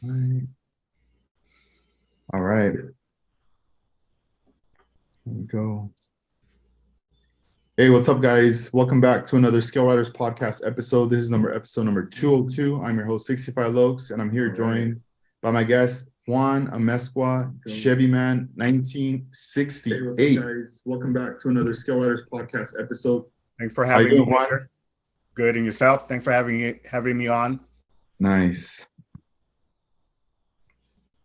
Right. All right. Here we go. Hey, what's up, guys? Welcome back to another Skill Riders podcast episode. This is episode number 202. I'm your host, 65 Lokes, and I'm here joined by my guest, Juan Amezcua, Chevy Man, 1968. Hey, what's up, guys? Welcome back to another Skill Riders podcast episode. Thanks for How you having me doing, Juan? here. Good, and yourself? Thanks for having me on. Nice.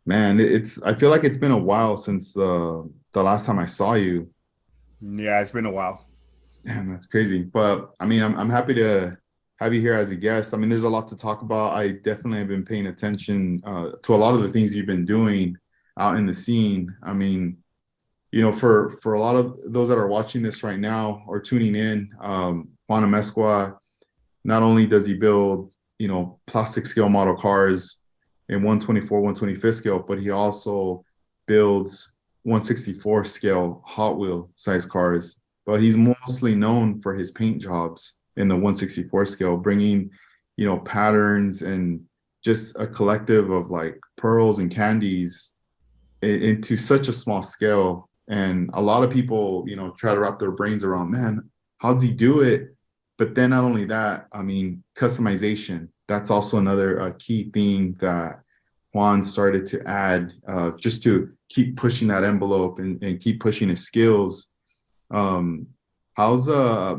Man, I feel like it's been a while since the last time I saw you. Yeah, it's been a while. Damn, that's crazy. But I mean, I'm happy to have you here as a guest. I mean, there's a lot to talk about. I definitely have been paying attention to a lot of the things you've been doing out in the scene. I mean, for a lot of those that are watching this right now or tuning in, Juan Amezcua, not only does he build, plastic scale model cars in 124, 125th scale, but he also builds 164 scale Hot Wheel size cars. But he's mostly known for his paint jobs in the 164 scale, bringing, patterns and just a collective of like pearls and candies into such a small scale. And a lot of people, try to wrap their brains around, man, how does he do it? But then not only that, I mean, customization. That's also another key thing that Juan started to add just to keep pushing that envelope and keep pushing his skills. Um, how's uh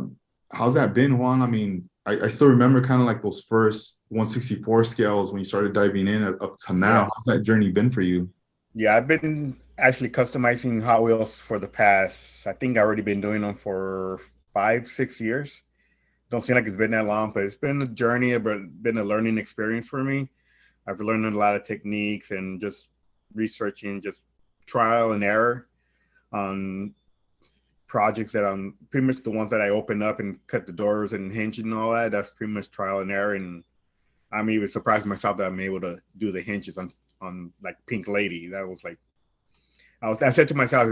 how's that been, Juan? I mean, I still remember kind of like those first 164 scales when you started diving in up to now. Yeah, How's that journey been for you? yeah. I've been actually customizing Hot Wheels for the past. I think I already been doing them for 5, 6 years. Don't seem like it's been that long, but it's been a journey, but been a learning experience for me. I've learned a lot of techniques and just researching, just trial and error on projects that I'm pretty much the ones that I open up and cut the doors and hinge and all that. That's pretty much trial and error, and I'm even surprised myself that I'm able to do the hinges on like Pink Lady. That was like I said to myself,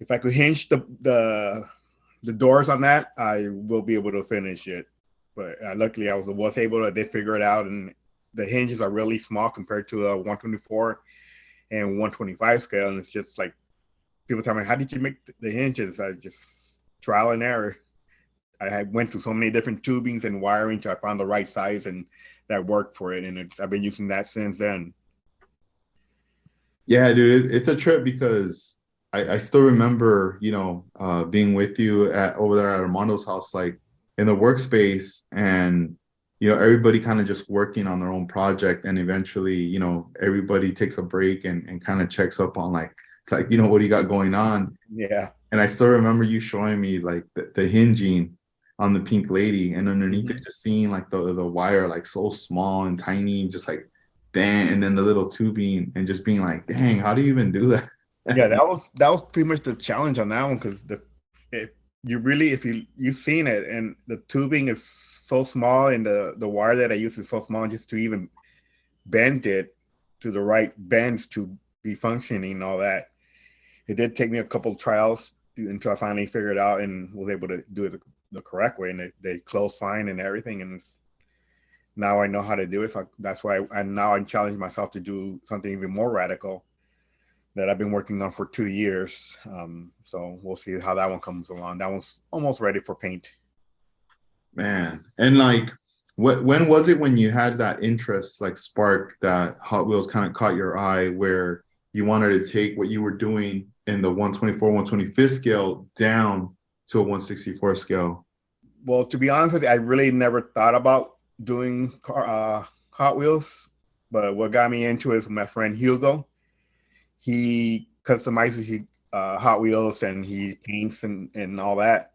if I could hinge the doors on that, I will be able to finish it. But luckily, I was able to. They figure it out, and the hinges are really small compared to a 124 and 125 scale, and it's just like people tell me, "How did you make the hinges?" I just trial and error. I went through so many different tubings and wiring till I found the right size and that worked for it. And I've been using that since then. Yeah, dude, it's a trip because I still remember, being with you at over there at Armando's house, like in the workspace, and everybody kind of just working on their own project, and eventually, everybody takes a break and kind of checks up on like what do you got going on. Yeah. And I still remember you showing me like the hinging on the Pink Lady, and underneath it, Mm-hmm. just seeing like the wire like so small and tiny, just like dang, and then the little tubing, and just being like, dang, how do you even do that? Yeah, that was pretty much the challenge on that one because the if you really if you've seen it and the tubing is so small and the wire that I use is so small just to even bend it to the right bends to be functioning and all that. It did take me a couple of trials until I finally figured it out and was able to do it the correct way and they close fine and everything and now I know how to do it. So that's why I'm challenging myself to do something even more radical that I've been working on for 2 years. So we'll see how that one comes along. That one's almost ready for paint. Man, and like, when was it when you had that interest, like spark that Hot Wheels kind of caught your eye, where you wanted to take what you were doing in the 124, 125th scale down to a 164 scale? Well, to be honest with you, I really never thought about doing Hot Wheels, but what got me into it is my friend Hugo. He customizes Hot Wheels and he paints and all that.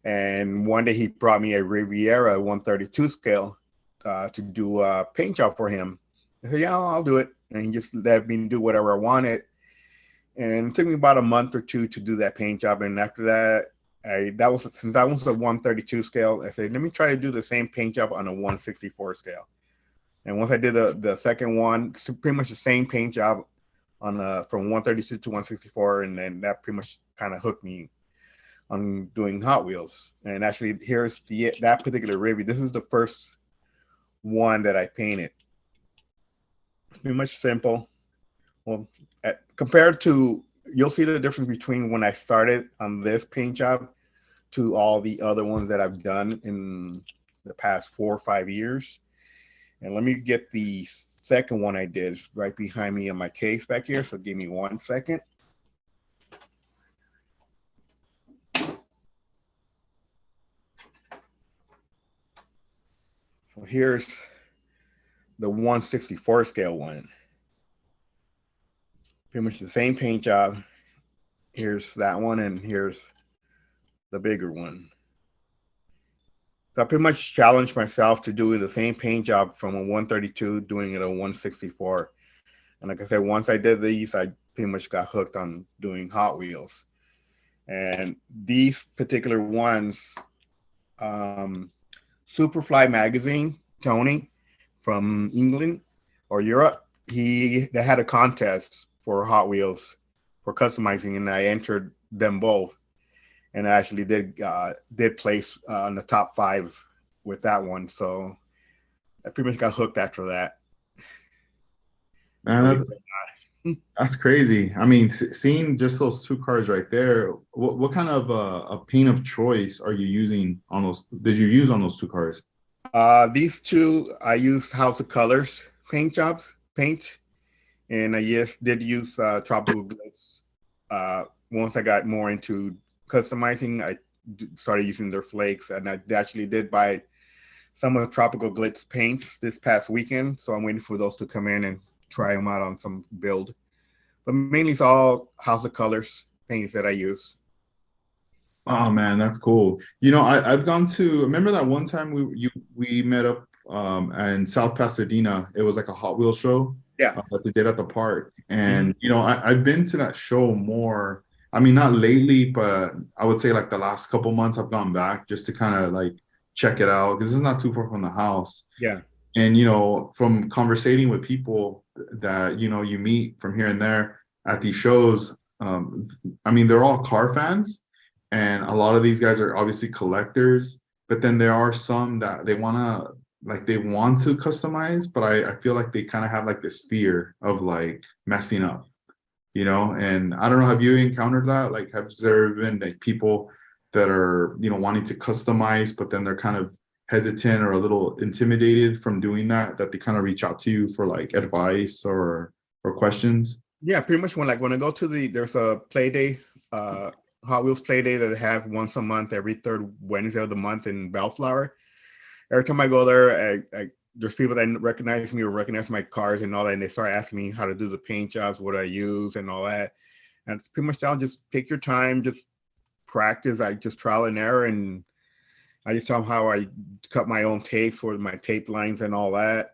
And one day he brought me a Riviera 132 scale to do a paint job for him. I said, yeah, I'll do it. And he just let me do whatever I wanted. And it took me about a month or two to do that paint job. And after that, since that was a 132 scale, I said, let me try to do the same paint job on a 164 scale. And once I did the second one, it's pretty much the same paint job on from 132 to 164, and then that pretty much kind of hooked me on doing Hot Wheels. And actually, here's that particular review. This is the first one that I painted. Pretty much simple. Well, compared to, you'll see the difference between when I started on this paint job to all the other ones that I've done in the past 4 or 5 years. And let me get the second one I did. It's right behind me in my case back here. So give me 1 second. So here's the 1/64 scale one. Pretty much the same paint job. Here's that one, and here's the bigger one. So I pretty much challenged myself to do the same paint job from a 132, doing it a 1/64. And like I said, once I did these, I pretty much got hooked on doing Hot Wheels. And these particular ones, Superfly magazine, Tony from England or Europe, they had a contest for Hot Wheels for customizing, and I entered them both, and I actually did place on the top 5 with that one. So I pretty much got hooked after that. Man, that's crazy. I mean, seeing just those 2 cars right there, what kind of a paint of choice are you using on those? Did you use on those 2 cars? These 2, I used House of Colors paint, and I did use Tropical Glitz. Once I got more into customizing, I started using their flakes, and I actually did buy some of the Tropical Glitz paints this past weekend. So I'm waiting for those to come in and try them out on some build. But mainly it's all House of Colors paints that I use. Oh man, that's cool. I've gone to, remember that one time we met up in South Pasadena. It was like a Hot Wheels show. Yeah. That they did at the park. And I've been to that show more. I mean, not lately, but I would say like the last couple months I've gone back just to kind of like check it out, because it's not too far from the house. Yeah. And from conversating with people that you meet from here and there at these shows, I mean, they're all car fans, and a lot of these guys are obviously collectors, but then there are some that they want to customize, but I feel like they kind of have like this fear of like messing up, and I don't know, have you encountered that? Like, have there been like people that are wanting to customize, but then they're kind of hesitant or a little intimidated from doing that they kind of reach out to you for like advice or questions? Yeah, pretty much when I go to there's a play day, Hot Wheels play day that they have once a month, every 3rd Wednesday of the month in Bellflower. Every time I go there, there's people that recognize me or recognize my cars and all that, and they start asking me how to do the paint jobs, what I use, and all that. And it's pretty much, I'll just take your time, just practice. I just trial and error, and I just tell them how I cut my own tapes or my tape lines and all that.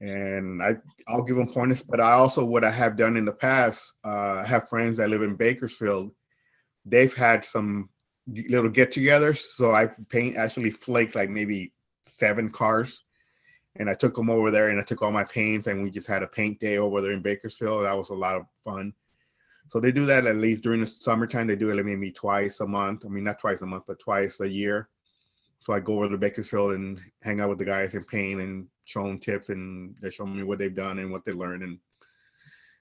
And I'll give them pointers. But I also, what I have done in the past, I have friends that live in Bakersfield. They've had some little get-togethers, so I actually flaked like maybe 7 cars, and I took them over there, and I took all my paints, and we just had a paint day over there in Bakersfield. That was a lot of fun. So they do that at least during the summertime. They do it like maybe twice a month. I mean, not twice a month, but twice a year. So I go over to Bakersfield and hang out with the guys and paint and show them tips, and they show me what they've done and what they learned. And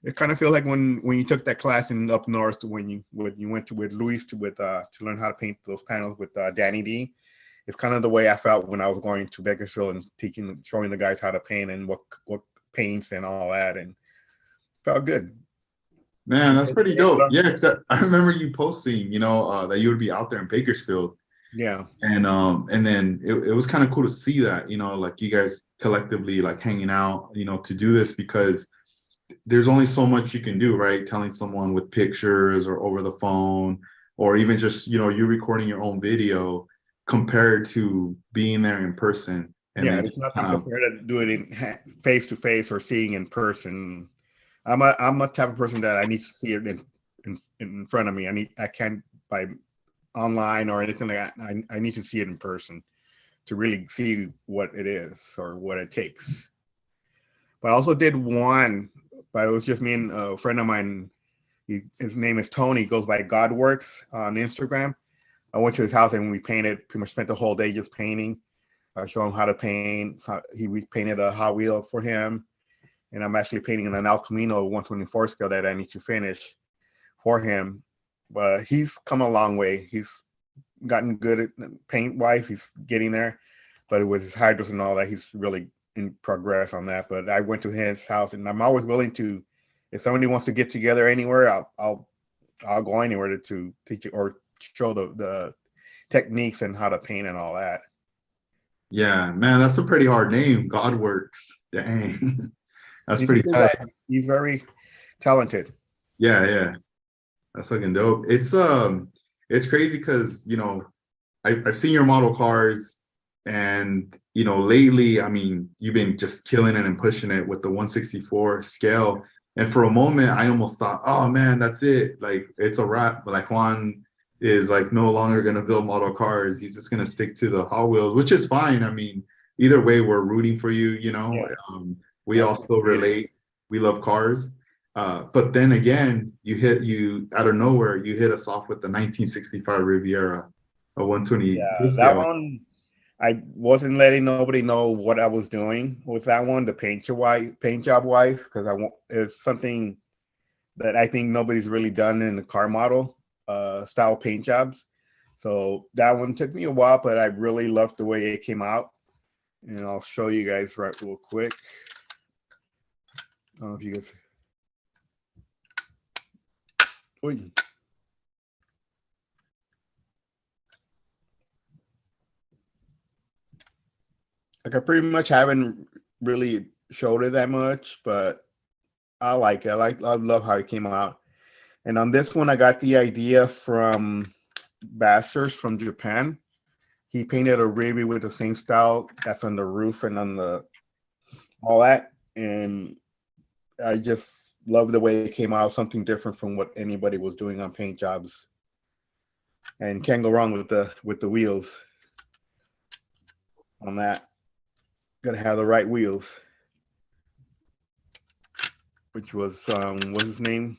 it kind of feels like when you took that class in up north, when you went with Luis to learn how to paint those panels with Danny D. It's kind of the way I felt when I was going to Bakersfield and showing the guys how to paint and what paints and all that, and felt good. Man, that's pretty dope. Yeah, except I remember you posting, that you would be out there in Bakersfield. Yeah. And then it was kind of cool to see that, like you guys collectively like hanging out, to do this, because there's only so much you can do, right? Telling someone with pictures or over the phone, or even just, you recording your own video, compared to being there in person. And yeah, it's nothing compared to doing it face to face or seeing in person. I'm a type of person that I need to see it in front of me. I can't by online or anything like that. I need to see it in person to really see what it is or what it takes. But I also did one, but it was just me and a friend of mine. His name is Tony. He goes by Godworks on Instagram. I went to his house and we painted, pretty much spent the whole day just painting. I showed him how to paint. We painted a Hot Wheel for him. and I'm actually painting an El Camino 124 scale that I need to finish for him. But he's come a long way. He's gotten good at paint wise. He's getting there, but with his hydros and all that, he's really in progress on that. But I went to his house, and I'm always willing to, if somebody wants to get together anywhere, I'll go anywhere to teach you or show the techniques and how to paint and all that. Yeah, man, that's a pretty hard name. Godworks. Dang. That's He's pretty tight. he's very talented. Yeah. That's fucking dope. It's crazy because, you know, I've seen your model cars, and, you know, lately, I mean, you've been just killing it and pushing it with the 164 scale. And for a moment, I almost thought, oh man, that's it. Like, it's a wrap. But like, Juan is like no longer gonna build model cars. He's just gonna stick to the Hot Wheels, which is fine. I mean, either way, we're rooting for you, you know. Yeah. We all still relate. We love cars. But then again, you out of nowhere, you hit us off with the 1965 Riviera, a 120 Yeah, that scale. one, I wasn't letting nobody know what I was doing with that one, the paint job wise, because it's something that I think nobody's really done in the car model style paint jobs. So that one took me a while, but I really loved the way it came out. And I'll show you guys right real quick. I don't know if you guys. Oy. Like, I pretty much haven't really showed it that much, but I like it. I love how it came out. And on this one, I got the idea from Basters from Japan. He painted a Ruby with the same style that's on the roof and on the all that. And I just love the way it came out, something different from what anybody was doing on paint jobs. And can't go wrong with the wheels on that. Gotta have the right wheels. Which was what's his name?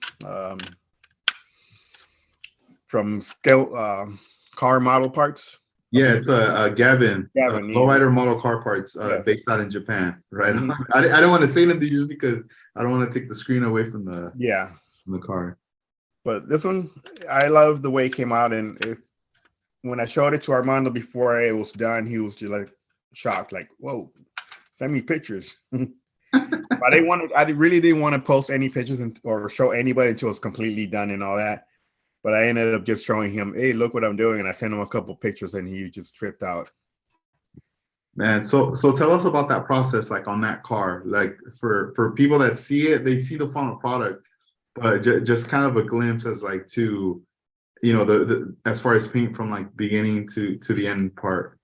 From scale car model parts. Yeah, it's Gavin, Gavin, lowrider model car parts, yes. based out in Japan, right? Mhm. I don't want to say anything just because I don't want to take the screen away from the car. But this one, I love the way it came out, and when I showed it to Armando before it was done, he was just like shocked, like, "Whoa, send me pictures." But I really didn't want to post any pictures or show anybody until it was completely done and all that. But I ended up just showing him, "Hey, look what I'm doing," and I sent him a couple pictures, and he just tripped out. Man, so tell us about that process, like on that car. Like for people that see it, they see the final product, but just kind of a glimpse as like to, you know, the as far as paint from like beginning to the end part.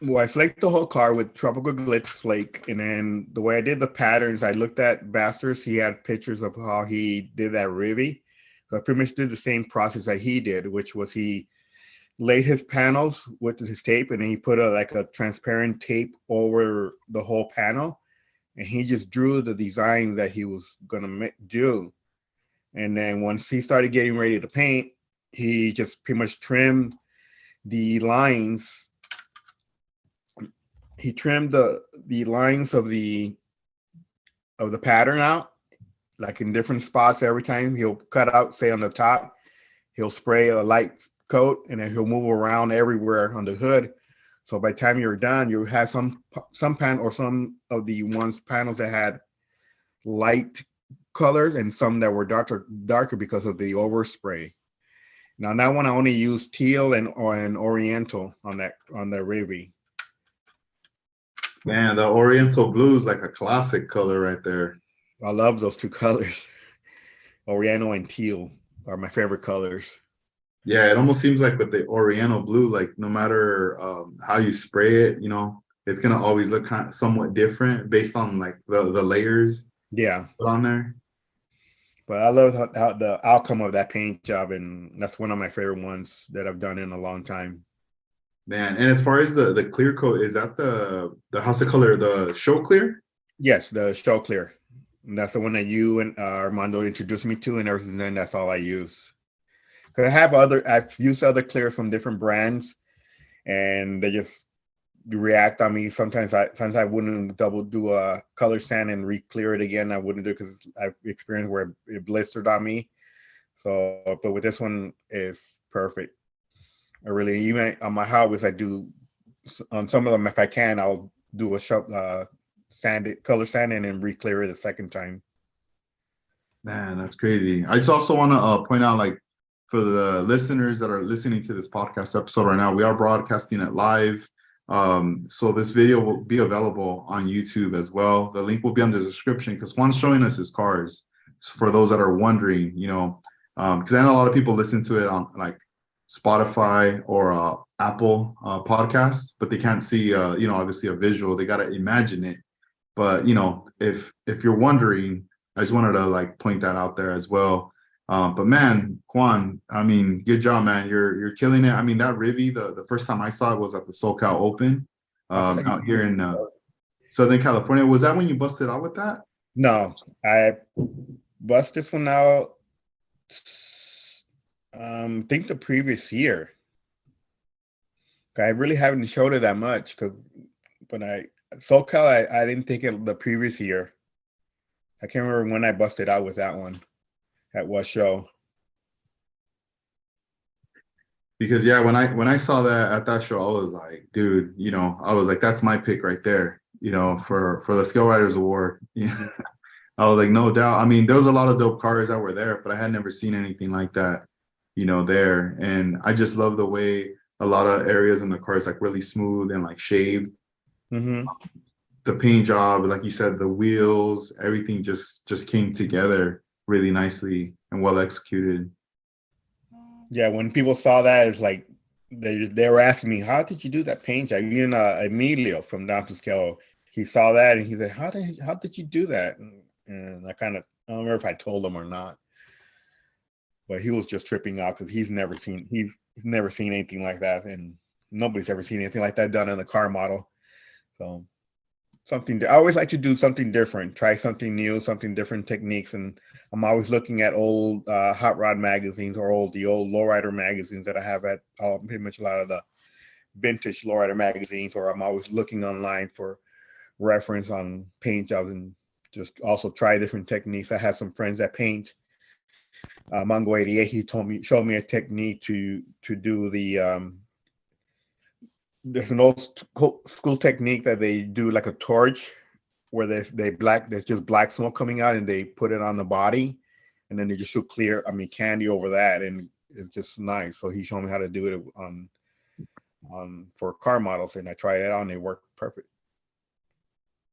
Well, I flaked the whole car with tropical glitz flake, and then the way I did the patterns, I looked at Basters. He had pictures of how he did that Rivi. So I pretty much did the same process that he did, which was he laid his panels with his tape, and then he put a transparent tape over the whole panel, and he just drew the design that he was gonna do. And then once he started getting ready to paint, he just pretty much trimmed the lines. He trimmed the lines of the pattern out, like in different spots every time. He'll cut out, say on the top, he'll spray a light coat, and then he'll move around everywhere on the hood. So by the time you're done, you have some panel or some of the panels that had light colors and some that were darker because of the overspray. Now that one I only used teal and oriental on the Ravi. Man, the Oriental blue is like a classic color right there. I love those two colors. Oriental and teal are my favorite colors. Yeah, it almost seems like with the Oriental blue, like no matter how you spray it, you know, it's gonna always look kind of somewhat different based on like the layers. Yeah, put on there. But I love how the outcome of that paint job, and that's one of my favorite ones that I've done in a long time. Man, and as far as the clear coat, is that the House of Color, the show clear? Yes, the show clear. And that's the one that you and Armando introduced me to, and ever since then, that's all I use. Because I've used other clears from different brands, and they just react on me. Sometimes I wouldn't double do a color sand and re-clear it again. I wouldn't do it because I've experienced where it blistered on me. So, but with this one, is perfect. I really, even on my hobbies, I do on some of them, if I can, I'll do a sand it, color sand, and then re-clear it a second time. Man, that's crazy. I just also want to point out, like, for the listeners that are listening to this podcast episode right now, we are broadcasting it live. So this video will be available on YouTube as well. The link will be on the description because Juan's showing us his cars. So for those that are wondering, because I know a lot of people listen to it on like Spotify or Apple podcasts, but they can't see, obviously a visual. They got to imagine it. But if you're wondering, I just wanted to like point that out there as well. But man, Juan, I mean, good job, man. You're killing it. I mean, that Rivi, the first time I saw it was at the SoCal Open out here in Southern California. Was that when you busted out with that? No, I busted from out. I think the previous year. I really haven't showed it that much because when SoCal, I didn't think it the previous year. I can't remember when I busted out with that one. At what show? Because yeah, when I saw that at that show, I was like, dude, I was like, that's my pick right there, for the Skill Riders Award. Yeah. I was like, no doubt. I mean, there was a lot of dope cars that were there, but I had never seen anything like that, there. And I just love the way a lot of areas in the car is like really smooth and like shaved. Mm-hmm. The paint job, like you said, the wheels, everything just came together really nicely and well executed. Yeah, when people saw that, it's like they were asking me, "How did you do that paint job?" Even Emilio from Down to Scale, he saw that and he said, "How did you do that?" And I don't remember if I told him or not, but he was just tripping out because he's never seen anything like that, and nobody's ever seen anything like that done in a car model. So I always like to do something different, try something new, something different techniques, and I'm always looking at old hot rod magazines or the old lowrider magazines that I have at pretty much a lot of the vintage lowrider magazines, or I'm always looking online for reference on paint jobs and just also try different techniques. I have some friends that paint. Mongo 88, he showed me a technique to do the there's an old school technique that they do like a torch where there's just black smoke coming out and they put it on the body and then they just shoot candy over that, and it's just nice. So he showed me how to do it on for car models, and I tried it out and it worked perfect.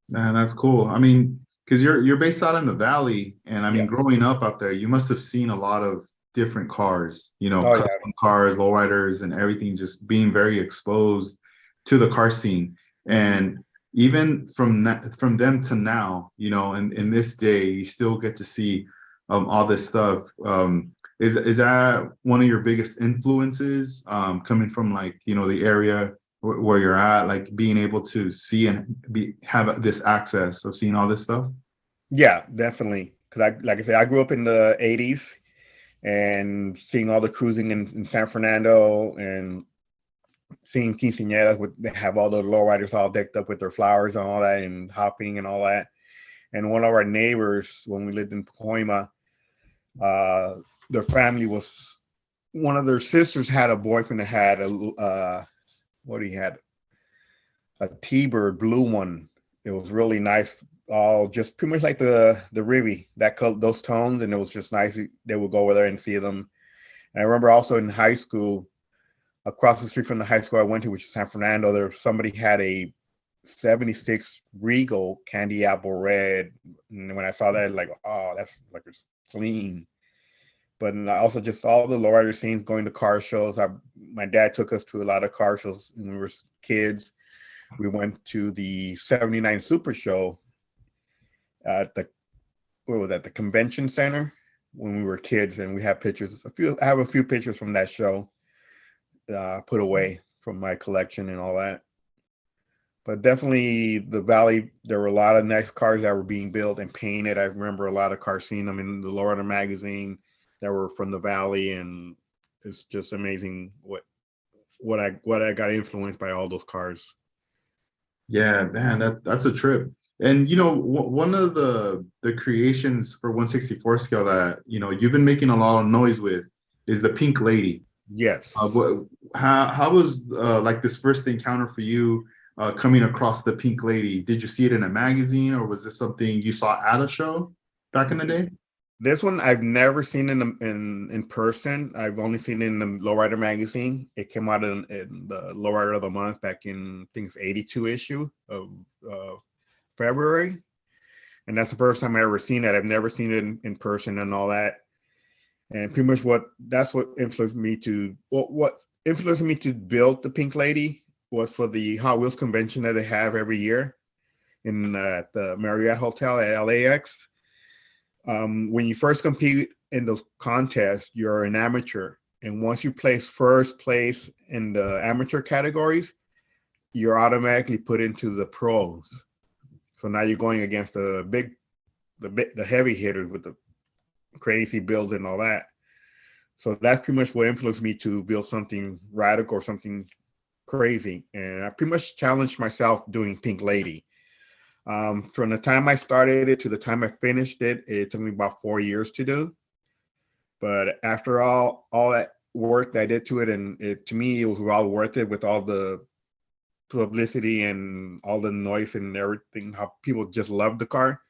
Man, that's cool. I mean, because you're based out in the valley, and I mean, growing up out there, you must have seen a lot of different cars, custom cars, lowriders, and everything, just being very exposed to the car scene. And even from them to now, in this day, you still get to see all this stuff. Is that one of your biggest influences, coming from like the area where you're at, like being able to see and have this access of seeing all this stuff? Yeah, definitely. Because like I said, I grew up in the '80s and seeing all the cruising in San Fernando and seeing quinceañeras they have all the lowriders all decked up with their flowers and all that and hopping and all that. And one of our neighbors, when we lived in Pacoima, their family one of their sisters had a boyfriend that had a T-Bird blue one. It was really nice, all just pretty much like the Rivi, those tones, and it was just nice. They would go over there and see them. And I remember also in high school, across the street from the high school I went to, which is San Fernando, somebody had a '76 Regal candy apple red, and when I saw that, like, oh, that's like it's clean. But also just all the lowrider scenes, going to car shows. My dad took us to a lot of car shows when we were kids. We went to the '79 Super Show at the convention center when we were kids, and we have pictures. I have a few pictures from that show put away from my collection and all that. But definitely the Valley, there were a lot of nice cars that were being built and painted. I remember a lot of cars, seeing them in the Lowrider magazine that were from the Valley, and it's just amazing what I got influenced by all those cars. Yeah, man, that's a trip. And one of the creations for 164 scale that you've been making a lot of noise with is the Pink Lady. Yes. What, how was like this first encounter for you coming across the Pink Lady? Did you see it in a magazine, or was this something you saw at a show back in the day? This one I've never seen in person. I've only seen it in the Lowrider magazine. It came out in the Lowrider of the Month back in, I think it's 82 issue of February. And that's the first time I ever seen it. I've never seen it in person and all that. And pretty much that's what influenced me to what influenced me to build the Pink Lady was for the Hot Wheels convention that they have every year in at the Marriott Hotel at LAX. When you first compete in those contests, you're an amateur, and once you place first place in the amateur categories, you're automatically put into the pros. So now you're going against the heavy hitters with the crazy builds and all that. So that's pretty much what influenced me to build something radical or something crazy. And I pretty much challenged myself doing Pink Lady. From the time I started it to the time I finished it, it took me about 4 years to do. But after all that work that I did to it, and to me, it was all worth it with all the publicity and all the noise and everything, how people just loved the car.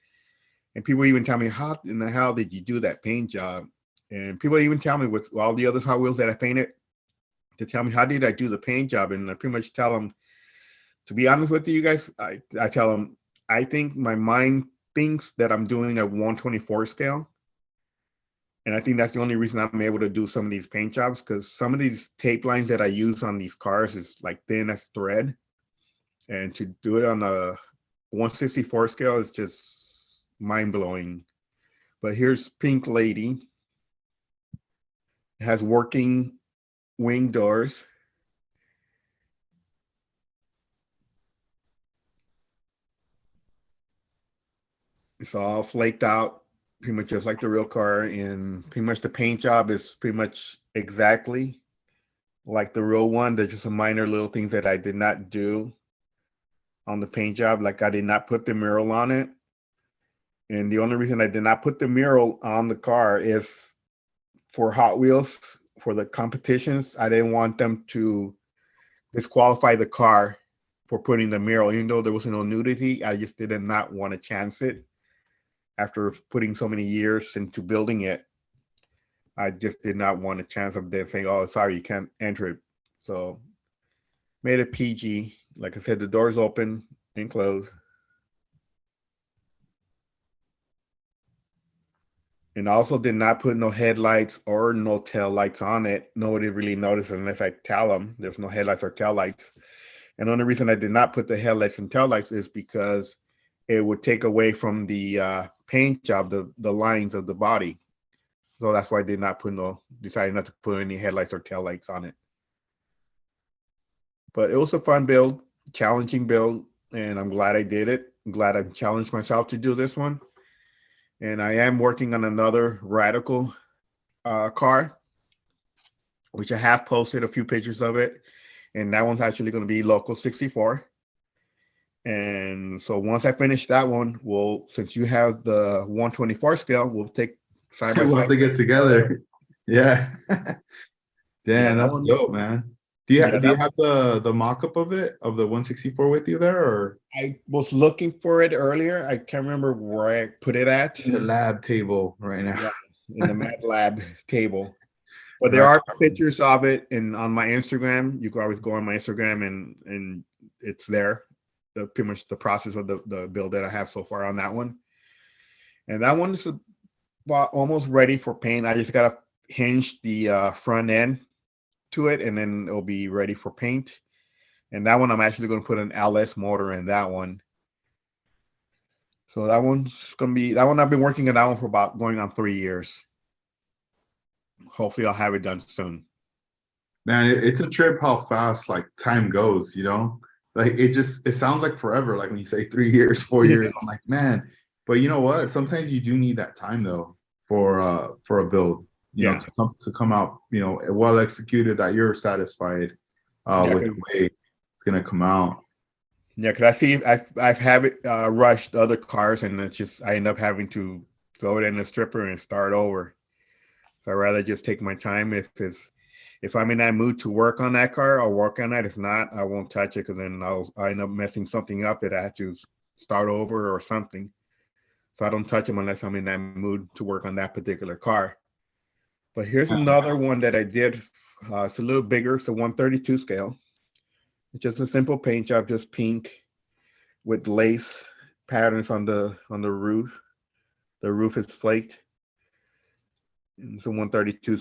And people even tell me, how in the hell did you do that paint job? And people even tell me with all the other Hot Wheels that I painted, to tell me, how did I do the paint job? And I pretty much tell them, to be honest with you guys, I tell them, I think my mind thinks that I'm doing a 124 scale. And I think that's the only reason I'm able to do some of these paint jobs, because some of these tape lines that I use on these cars is like thin as thread. And to do it on a 164 scale is just mind blowing. But here's Pink Lady. It has working wing doors. It's all flaked out, pretty much just like the real car. And pretty much the paint job is pretty much exactly like the real one. There's just some minor little things that I did not do on the paint job. Like I did not put the mural on it. And the only reason I did not put the mural on the car is for Hot Wheels, for the competitions. I didn't want them to disqualify the car for putting the mural. Even though there was no nudity, I just did not want to chance it. After putting so many years into building it, I just did not want a chance of them saying, oh, sorry, you can't enter it. So made it PG. Like I said, the doors open and close. And also did not put no headlights or no tail lights on it. Nobody really noticed unless I tell them there's no headlights or tail lights. And the only reason I did not put the headlights and tail lights is because it would take away from the paint job, the lines of the body. So that's why I did not decided not to put any headlights or tail lights on it. But it was a fun build, challenging build, and I'm glad I did it. I'm glad I challenged myself to do this one. And I am working on another radical car, which I have posted a few pictures of it. And that one's actually going to be Local 64. And so once I finish that one, since you have the 124 scale, we'll take side by We'll side. have to get together. Yeah. Yeah, Damn, that that's one. dope, man. Do you Yeah, do you have the mock-up of it, of the 164 with you there, or I was looking for it earlier. I can't remember where I put it at. in the lab table right now? Yeah, in the Mad Lab table. But there Right. are pictures of it on my Instagram. You can always go on my Instagram and it's there. Pretty much the process of the build that I have so far on that one. And that one is almost ready for paint. I just gotta hinge the front end to it, and then it'll be ready for paint. And that one, I'm actually going to put an LS motor in that one. So that one's going to be, that one I've been working on that one for about going on 3 years. Hopefully I'll have it done soon. Man, it's a trip how fast like time goes, Like it sounds like forever, like when you say 3 years, 4 years. I'm like, man, but you know what? Sometimes you do need that time though for a build, Yeah. to come out, well executed, that you're satisfied with the way it's gonna come out. Yeah, because I've have it rushed other cars, and it's just I end up having to throw it in the stripper and start over. So I'd rather just take my time. If I'm in that mood to work on that car, I'll work on that. If not, I won't touch it because then I end up messing something up that I have to start over or something. So I don't touch them unless I'm in that mood to work on that particular car. But here's another one that I did. It's a little bigger. It's a 132 scale. It's just a simple paint job, just pink with lace patterns on the roof. The roof is flaked. It's a 132